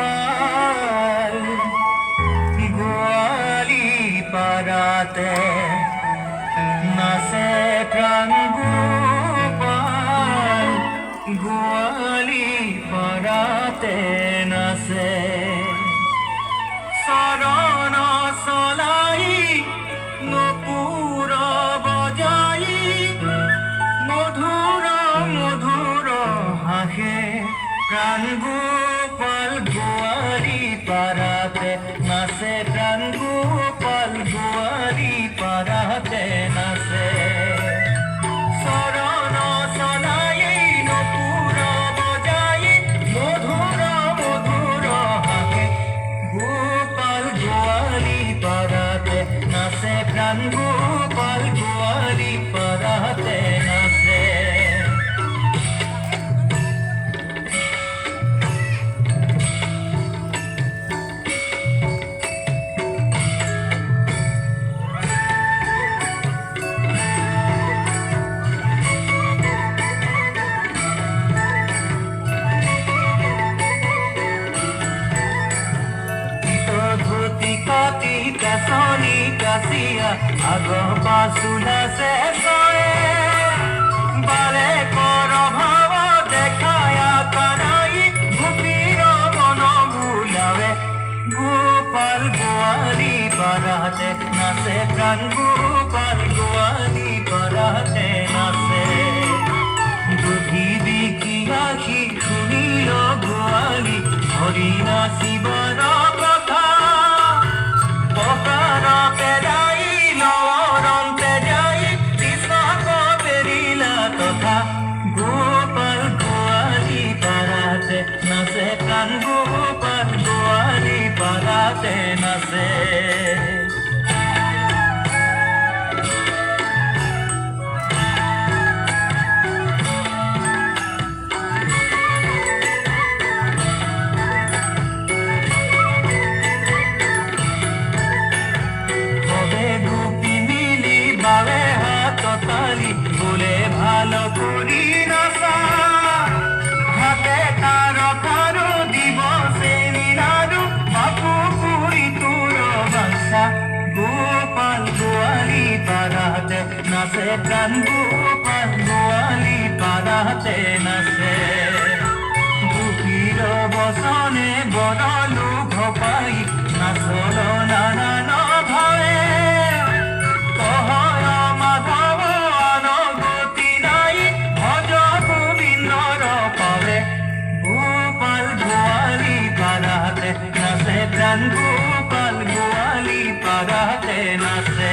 গোপাল গোয়ালি পাড়াতে নাচে প্রাণ গোপাল গোয়ালি পাড়াতে নাচে চরণ চলাই নপুৰ বজাই মধুৰ মধুৰ হাসে প্রাণ গোপাল গোয়ালি পাড়াতে নাচে প্রাণ গোপাল গোয়ালি পাড়াতে নাচে চরণ চলাই নপুৰ বজাই মধুৰ মধুৰ হাসে গোপাল গোয়ালি পাড়াতে নাচে প্রাণ গোপাল গোয়ালি পাড়াতে নাচে ধুতি কাছনি কাছিয়া আগৰ পাছুনা চেচয়ে বাৰে কৰ ভাৱ দেখায়া কানাই গোপীৰ মন ভুলাৱে গোপাল গোৱালি পাড়াতে নাচে প্ৰাণ গোপাল গোৱালি পাড়াতে নাচে বুদ্ধি দেখি আখি শুনিল গোৱালি হৰি নাচিবৰ কথা পকাৰতে যাই লৰন্তে যাই কৃষ্ণক পেৰিলা তথা গোপাল গোৱালি পাড়াতে নাচে প্ৰাণ গোপাল গোৱালি পাড়াতে নাচে বলে ভালো করি নাচা হাতে কারো কারো দিবসে নিলারু বাপু পুরি তোর বাসা গোপাল গোয়ালি পাড়াতে নাচে প্রাণ গোপাল গোয়ালি পাড়াতে নাচে বুকির বসনে বনলু ঘপাই নাচল নানান ভাবে নাচে প্রাণ গোপাল গোয়ালি পাড়াতে নাচে